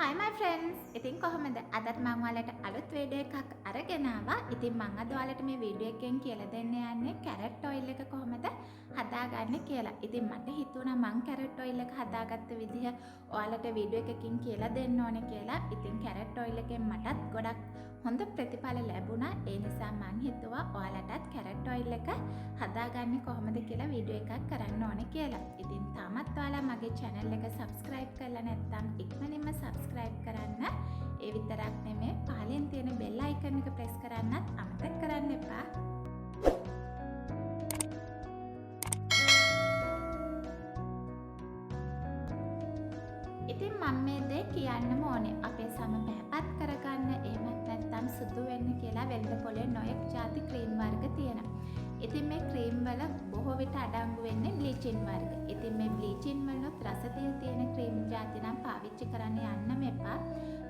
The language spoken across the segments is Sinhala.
Hi my friends! ඉතින් කොහොමද? අදත් මම ඔයාලට අලුත් වීඩියෝ එකක් අරගෙන ආවා. ඉතින් මම අද ඔයාලට මේ වීඩියෝ එකෙන් කියලා දෙන්න යන්නේ කැරට් ඔයිල් එක කොහොමද හදාගන්නේ කියලා. ඉතින් මට හිතුණා මම කැරට් ඔයිල් එක හදාගත්ත විදිහ ඔයාලට වීඩියෝ එකකින් කියලා දෙන්න ඕනේ කියලා. ඉතින් කැරට් ඔයිල් එකෙන් මටත් ගොඩක් හොඳ ප්‍රතිඵල ලැබුණා. ඒ නිසා මම හිතුවා ඔයාලටත් කැරට් ඔයිල් එක හදාගන්නේ කොහොමද කියලා වීඩියෝ එකක් කරන්න ඕනේ කියලා. ඉතින් තාමත් ඔයාලා මගේ channel එක subscribe කරලා නැත්නම් ඉක්මනින්ම subscribe කරන්න. ඒ විතරක් නෙමෙයි පහලින් තියෙන bell icon එක press කරන්නත් අමතක කරන්න එපා. ඉතින් මම මේ දේ කියන්නම ඕනේ අපේ සම පැහැපත් කරගන්න එහෙමත් නැත්නම් සුදු වෙන්න කියලා වෙළඳ පොලේ නොයෙක් ಜಾති ක්‍රීම් වර්ග තියෙනවා. ඉතින් මේ ක්‍රීම් වල බොහෝ විට අඩංගු වෙන්නේ බ්ලීචින් වර්ග. ඉතින් මේ බ්ලීචින් වලත් රසදිය තියෙන ක්‍රීම් ಜಾති නම් පාවිච්චි කරන්න යන්නම එපා.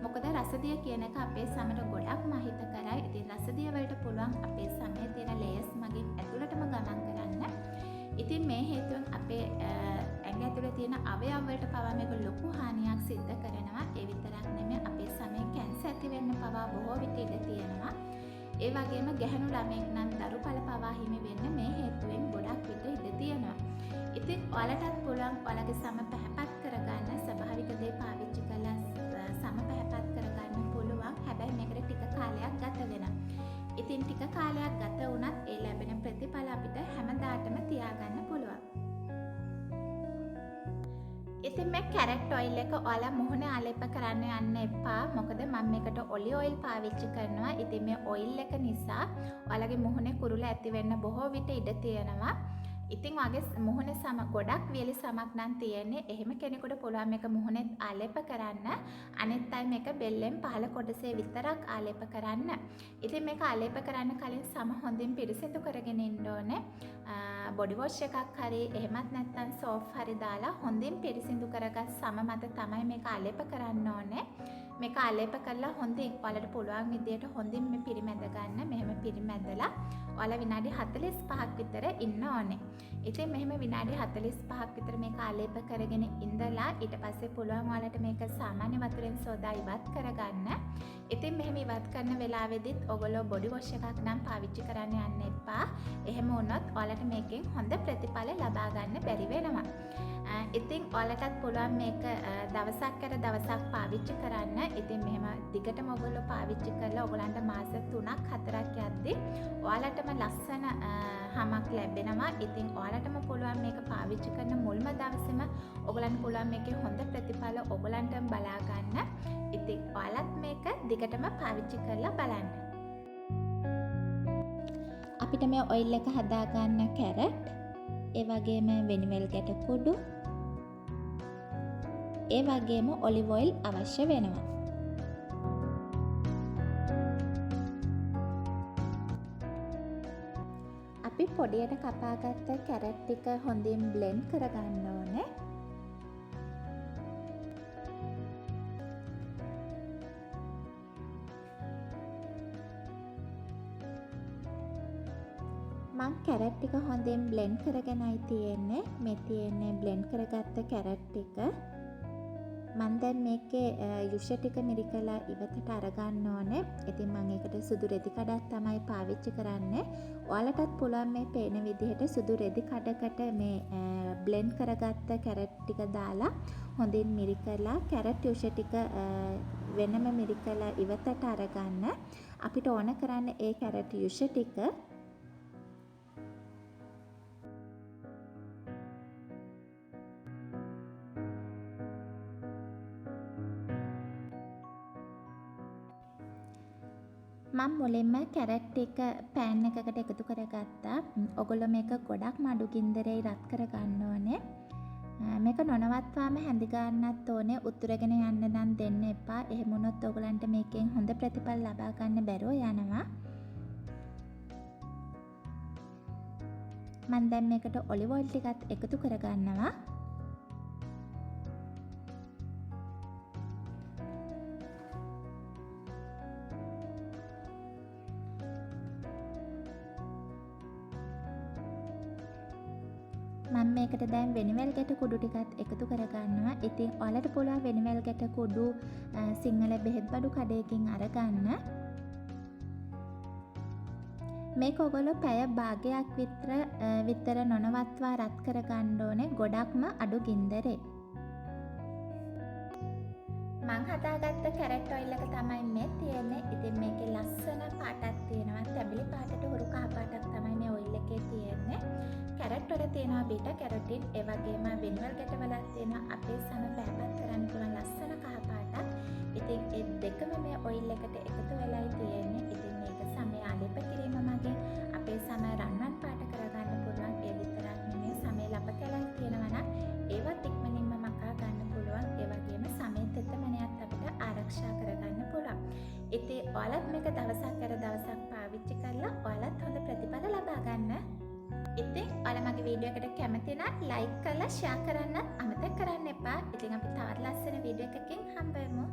මොකද රසදිය කියන එක අපේ සමට ගොඩක් මහිත කරයි. ඉතින් රසදිය වලට පුළුවන් අපේ සමේ තියෙන ලේයර්ස් මගින් ඇතුළටම ගමන් කරන්න. ඉතින් මේ හේතුවෙන් අපේ ඇඟ ඇතුලේ තියෙන අවයව වලට පවා මේක ලොකු හානියක් සිද්ධ කරනවා. ඒ විතරක් නෙමෙයි අපේ සමේ කැන්සර් ඇති වෙන්න පවා බොහෝ විට ඉඩ තියෙනවා. ඒ වගේම ගැහැණු ළමෙක් නම් දරුඵල පවා හිමි වෙන්න මේ හේතුවෙන් ගොඩක් විට ඉඩ තියෙනවා. ඉතින් ඔයාලටත් පුළුවන් ඔයාලගේ සම පැහැපත් කරගන්න ස්වභාවික දේ පාවිච්චි කරලා සම පැහැපත් කරගන්න පුළුවන්. හැබැයි මේකට ටික කාලයක් ගත වෙනවා. ඉතින් ටික කාලයක් ගත වුණත් ඒ ලැබෙන ප්‍රතිඵල අපිට හැමදාටම තියාගන්න පුළුවන්. ඉතින් මේ කැරට් ඔයිල් එක ඔයාලා මුහුණේ ආලේප කරන්න යන්න එපා. මොකද මම මේකට ඔලිව් ඔයිල් පාවිච්චි කරනවා. ඉතින් මේ ඔයිල් එක නිසා ඔයාලගේ මුහුණේ කුරුල ඇති වෙන්න බොහෝ විට ඉඩ තියෙනවා. ඉතින් ඔයාගේ මුහුණේ සම ගොඩක් වියලි සමක් නම් තියෙන්නේ. එහෙම කෙනෙකුට පුළුවන් මේක මුහුණෙත් ආලේප කරන්න. අනිත් අය මේක බෙල්ලෙන් පහළ කොටසේ විතරක් ආලේප කරන්න. ඉතින් මේක ආලේප කරන්න කලින් සම හොඳින් පිරිසිදු කරගෙන ඉන්න ඕනේ. බොඩි වොෂ් එකක් හරි එහෙමත් නැත්නම් සෝප් හරි දාලා හොඳින් පිරිසිදු කරගත් සම මත තමයි මේක ආලේප කරන්න ඕනේ. මේක ආලේප කරලා හොඳින් ඔයාලට පුළුවන් විදියට හොඳින් මේ පිරිමැද ගන්න. මෙහෙම පිරිමැදලා ඔයාලා විනාඩි 45ක් විතර ඉන්න ඕනේ. ඉතින් මෙහෙම විනාඩි 45ක් විතර මේක ආලේප කරගෙන ඉඳලා ඊට පස්සේ පුළුවන් ඔයාලට මේක සාමාන්‍ය වතුරෙන් සෝදා ඉවත් කරගන්න. ඉතින් මෙහෙම ඉවත් කරන වෙලාවෙදිත් ඔයගොල්ලෝ බොඩි වොෂ් එකක් නම් පාවිච්චි කරන්න යන්න එපා. එහෙම වුණොත් ඔයාලට මේකෙන් හොඳ ප්‍රතිඵල ලබා ගන්න බැරි වෙනවා. ඉතින් ඔයාලටත් පුළුවන් මේක දවසක් කර දවසක් පාවිච්චි කරන්න. ඉතින් මෙහෙම දිගටම ඔයගොල්ලෝ පාවිච්චි කරලා ඔයගලන්ට මාස 3ක් 4ක් යද්දී ඔයාලටම ලස්සන හමක් ලැබෙනවා. ඉතින් ඔයාලටම පුළුවන් මේක පාවිච්චි කරන මුල්ම දවසේම ඔයගලන්ට පුළුවන් මේකේ හොඳ ප්‍රතිඵල ඔයගලන්ටම බලා ගන්න. ඉතින් ඔයාලත් මේක දිගටම පාවිච්චි කරලා බලන්න. අපිට මේ ඔයිල් එක හදාගන්න කැරට්, ඒ වගේම වෙනිමෙල් ගැට කුඩු, ඒ වගේම ඔලිව් ඔයිල් අවශ්‍ය වෙනවා. අපි පොඩියට කපාගත්ත කැරට් ටික හොඳින් බ්ලෙන්ඩ් කරගන්න ඕනේ. මං කැරට් ටික හොඳින් බ්ලෙන්ඩ් කරගෙනයි තියෙන්නේ. මේ තියෙන්නේ බ්ලෙන්ඩ් කරගත්ත කැරට් ටික. මම දැන් මේකේ යුෂ ටික මිරිකලා ඉවතට අරගන්න ඕනේ. ඉතින් මම ඒකට සුදු රෙදි කඩක් තමයි පාවිච්චි කරන්නේ. ඔයාලටත් පුළුවන් මේ පේන විදිහට සුදු රෙදි කඩකට මේ බ්ලෙන්ඩ් කරගත්ත කැරට් ටික දාලා හොඳින් මිරිකලා කැරට් යුෂ ටික වෙනම මිරිකලා ඉවතට අරගන්න. අපිට ඕන කරන්නේ ඒ කැරට් යුෂ ටික මම මුලින්ම කැරට් ටික පෑන් එකකට එකතු කරගත්තා. ඔයගොල්ලෝ මේක ගොඩක් මඩු ගින්දරේ රත් කරගන්න ඕනේ. මේක නොනවත්වාම හැඳි ගන්නත් ඕනේ. උතුරගෙන යන්න නම් දෙන්න එපා. එහෙම වුණොත් ඔයගලන්ට මේකෙන් හොඳ ප්‍රතිඵල ලබා ගන්න බැරුව යනවා. මම දැන් මේකට ඔලිව් ඔයිල් ටිකත් එකතු කරගන්නවා. මම මේකට දැන් වෙනිවැල් ගැට කුඩු ටිකත් එකතු කරගන්නවා. ඉතින් ඔයාලට පුළුවන් වෙනිවැල් ගැට කුඩු සිංහල බෙහෙත් බඩු කඩේකින් අරගන්න. මේක ඔයගොල්ලෝ පැය භාගයක් විතර නොනවත්වා රත් කරගන්න ඕනේ. ගොඩක්ම අඩු ගින්දරේ. මං හදාගත්ත කැරට් ඔයිල් එක තමයි මේ තියෙන්නේ. ඉතින් මේකේ ලස්සන පාටක් තියෙනවා. තැඹිලි පාටට හුරු කහ පාටක් තමයි මේ ඔයිල් එකේ තියෙන්නේ. කැරට් වල තියෙනවා බීටා කැරොටින්, ඒ වගේම වෙනිවැල් ගැට වල තියෙනවා අපේ සම පැහැපත් කරන්න පුළුවන් ලස්සන කහ පාටක්. ඉතින් ඒ දෙකම මේ ඔයිල් එකට එකතු වෙලායි තියෙන්නේ. ඉතින් මේක සමය ආලේප කිරීම මගින් අපේ සම රන්වන් පාට කරගන්න පුළුවන්. ඒ විතරක් නෙමෙයි සමේ ලප කැලල් තියෙනවා නම් ඒවත් ඉක්මනින්ම මකා ගන්න පුළුවන්. ඒ වගේම සමේ තෙතමනයත් අපිට ආරක්ෂා කරගන්න පුළුවන්. ඉතින් ඔයාලත් මේක දවසක් පාවිච්චි කරලා ඔයාලත් හොඳ ප්‍රතිඵල ලබා ගන්න. ඉතින් ඔයාලා මගේ වීඩියෝ එකට කැමති නම් ලයික් කරලා ෂෙයා කරන්න අමතක කරන්න එපා. ඉතින් අපි තවත් ලස්සන වීඩියෝ එකකින් හම්බ වෙමු.